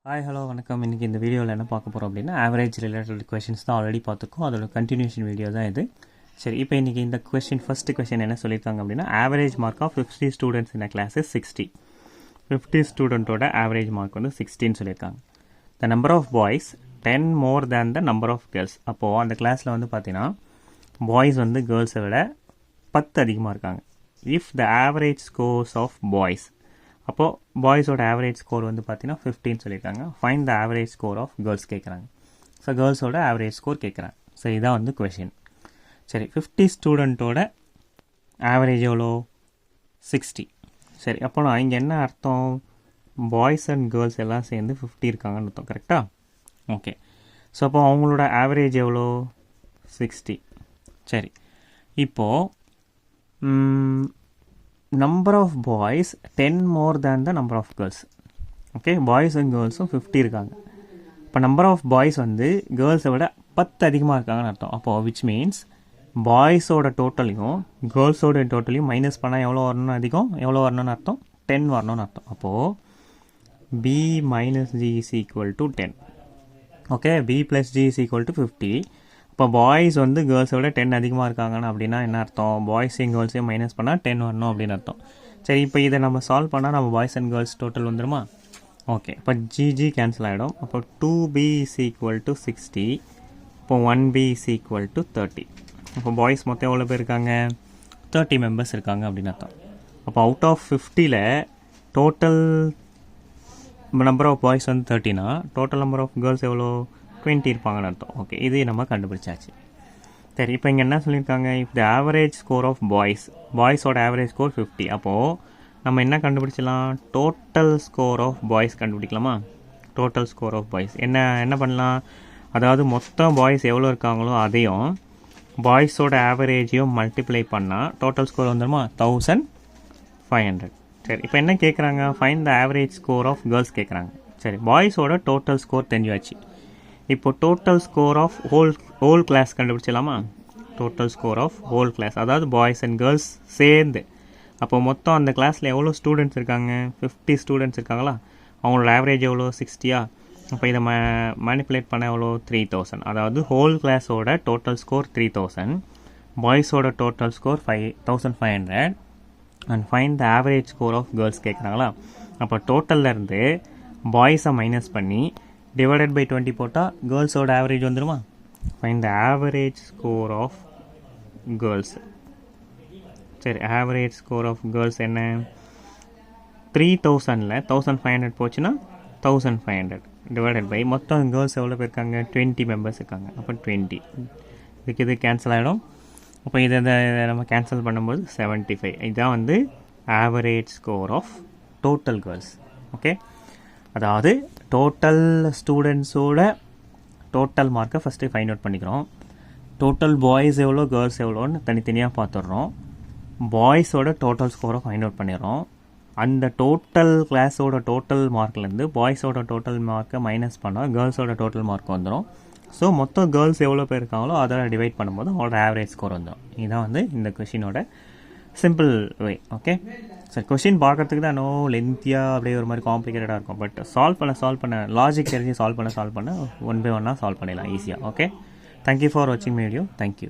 Hi hello வணக்கம். இன்றைக்கி இந்த வீடியோவில் என்ன பார்க்க போகிறோம் அப்படின்னா ஆவரேஜ் ரிலேட்டட் கொஷின்ஸ் தான் ஆல்ரெடி பார்த்துக்கோம். அதோட கண்டினியூஷன் வீடியோ தான் இது. சரி, இப்போ இன்றைக்கி இந்த ஃபஸ்ட்டு கொஷின் என்ன சொல்லியிருக்காங்க அப்படின்னா ஆவரேஜ் மார்க் ஆஃப் 50 ஸ்டூடெண்ட்ஸ் இந்த கிளாஸ் 60. 50 ஸ்டூடெண்ட்டோட ஆவரேஜ் மார்க் வந்து 60ன்னு சொல்லியிருக்காங்க. The number of boys 10 more than the number of girls. அப்போது அந்த கிளாஸில் வந்து பார்த்தீங்கன்னா பாய்ஸ் வந்து கேர்ள்ஸை விட 10 அதிகமாக இருக்காங்க. If the average scores of boys, அப்போது பாய்ஸோட ஆவரேஜ் ஸ்கோர் வந்து பார்த்தீங்கன்னா 15 சொல்லியிருக்காங்க. Find the average score of girls கேட்குறாங்க. ஸோ கேர்ள்ஸோட ஆவரேஜ் ஸ்கோர் கேட்குறாங்க. ஸோ இதான் வந்து கொஷின். சரி, 50 ஸ்டூடெண்ட்டோட ஆவரேஜ் எவ்வளோ? 60. சரி, அப்போ நான் இங்கே என்ன அர்த்தம்? பாய்ஸ் அண்ட் கேர்ள்ஸ் எல்லாம் சேர்ந்து 50 இருக்காங்கன்னு அர்த்தம். கரெக்டாக? ஓகே. ஸோ அப்போ அவங்களோட ஆவரேஜ் எவ்வளோ? 60. சரி, இப்போது number of boys 10 more than the number of girls. Okay, boys and கேர்ள்ஸும் 50 இருக்காங்க. இப்போ நம்பர் ஆஃப் பாய்ஸ் வந்து கேர்ள்ஸை விட 10 அதிகமாக இருக்காங்கன்னு அர்த்தம். அப்போது விச் மீன்ஸ் பாய்ஸோட டோட்டலையும் கேர்ள்ஸோட டோட்டலையும் மைனஸ் பண்ணால் எவ்வளோ வரணும்னு எவ்வளோ வரணும்னு அர்த்தம்? 10 வரணும்னு அர்த்தம். அப்போது b minus g is equal to 10. Okay, b plus g is equal to 50. இப்போ பாய்ஸ் வந்து கேர்ள்ஸை விட 10 அதிகமாக இருக்காங்கன்னு அப்படின்னா என்ன அர்த்தம்? பாய்ஸையும் கேர்ள்ஸையும் மைனஸ் பண்ணால் 10 வரணும் அப்படின்னு அர்த்தம். சரி, இப்போ இதை நம்ம சால்வ் பண்ணால் நம்ம பாய்ஸ் அண்ட் கேர்ள்ஸ் டோட்டல் வந்துடுமா? ஓகே, இப்போ ஜிஜி கேன்சல் ஆகிடும். அப்போ 2b is equal to 60. இப்போ 1b is equal to 30. இப்போ பாய்ஸ் மொத்தம் எவ்வளோ பேர் இருக்காங்க? 30 மெம்பர்ஸ் இருக்காங்க அப்படின்னு அர்த்தம். அப்போ அவுட் ஆஃப் 50ல் டோட்டல் நம்பர் ஆஃப் பாய்ஸ் வந்து 30னா டோட்டல் நம்பர் ஆஃப் கேர்ள்ஸ் எவ்வளோ? 20 இருப்பாங்கன்னு அர்த்தம். ஓகே, இது நம்ம கண்டுபிடிச்சாச்சு. சரி, இப்போ இங்கே என்ன சொல்லியிருக்காங்க? If the average score of பாய்ஸோட ஆவரேஜ் ஸ்கோர் 50. அப்போது நம்ம என்ன கண்டுபிடிச்சலாம்? டோட்டல் ஸ்கோர் ஆஃப் பாய்ஸ் கண்டுபிடிக்கலாமா? டோட்டல் ஸ்கோர் ஆஃப் பாய்ஸ் என்ன பண்ணலாம்? அதாவது மொத்தம் பாய்ஸ் எவ்வளோ இருக்காங்களோ அதையும் பாய்ஸோட ஆவரேஜையும் மல்டிப்ளை பண்ணால் டோட்டல் ஸ்கோர் வந்துடுமா? 1500. சரி, இப்போ என்ன கேட்குறாங்க? Find the average score of girls கேட்குறாங்க. சரி, பாய்ஸோட டோட்டல் ஸ்கோர் தெரிஞ்சாச்சு. இப்போ total score of whole class கண்டுபிடிச்சலாமா? Total score of whole class, அதாவது பாய்ஸ் அண்ட் கேர்ள்ஸ் சேர்ந்து. அப்போ மொத்தம் அந்த கிளாஸில் எவ்வளோ ஸ்டூடெண்ட்ஸ் இருக்காங்க? 50 ஸ்டூடெண்ட்ஸ் இருக்காங்களா? அவங்களோட ஆவரேஜ் எவ்வளோ? 60. அப்போ இதை மேனிப்புலேட் பண்ண எவ்வளோ? 3000. அதாவது ஹோல் கிளாஸோட டோட்டல் ஸ்கோர் 3000, பாய்ஸோட total score 1500 and find the average score of girls கேட்குறாங்களா? அப்போ டோட்டல்லேருந்து பாய்ஸை மைனஸ் பண்ணி டிவைடட் பை 20 போட்டால் கேர்ள்ஸோட ஆவரேஜ் வந்துடுமா? Find the average score of girls. சரி, ஆவரேஜ் ஸ்கோர் ஆஃப் கேர்ள்ஸ் என்ன? 3000ல் 1500 போச்சுன்னா 1500 டிவைடட் பை மொத்தம் கேர்ள்ஸ் எவ்வளோ பேர் இருக்காங்க? 20 மெம்பர்ஸ் இருக்காங்க. அப்போ 20 இது கேன்சல் ஆகிடும். அப்போ இதை நம்ம கேன்சல் பண்ணும்போது 75. இதுதான் வந்து average score of total girls. Okay, அதாவது டோட்டல் ஸ்டூடெண்ட்ஸோட டோட்டல் மார்க்கை ஃபஸ்ட்டு ஃபைண்ட் அவுட் பண்ணிக்கிறோம். டோட்டல் பாய்ஸ் எவ்வளோ கேர்ள்ஸ் எவ்வளோன்னு தனித்தனியாக பார்த்துடுறோம். பாய்ஸோட டோட்டல் ஸ்கோரை ஃபைண்ட் அவுட் பண்ணிடுறோம். அந்த டோட்டல் கிளாஸோட டோட்டல் மார்க்லேருந்து பாய்ஸோட டோட்டல் மார்க்கை மைனஸ் பண்ணால் கேர்ள்ஸோட டோட்டல் மார்க் வந்துடும். ஸோ மொத்தம் கேர்ள்ஸ் எவ்வளோ பேர் இருக்காங்களோ அதெல்லாம் டிவைட் பண்ணும்போது அவங்களோட ஆவரேஜ் ஸ்கோர் வந்துடும். இதுதான் வந்து இந்த கொஷினோட சிம்பிள் வே. ஓகே, சரி, கொஷின் பார்க்கறதுக்கு தான் லென்த்தியாக அப்படியே ஒரு மாதிரி காம்ப்ளிகேட்டடாக இருக்கும். பட் சால்வ் பண்ண லாஜிக் தெரிஞ்சு சால்வ் பண்ண ஒன் பை ஒன்னாக சால்வ் பண்ணிடலாம் ஈஸியாக. ஓகே, தேங்க்யூ ஃபார் வாட்சிங் மை வீடியோ. தேங்க்யூ.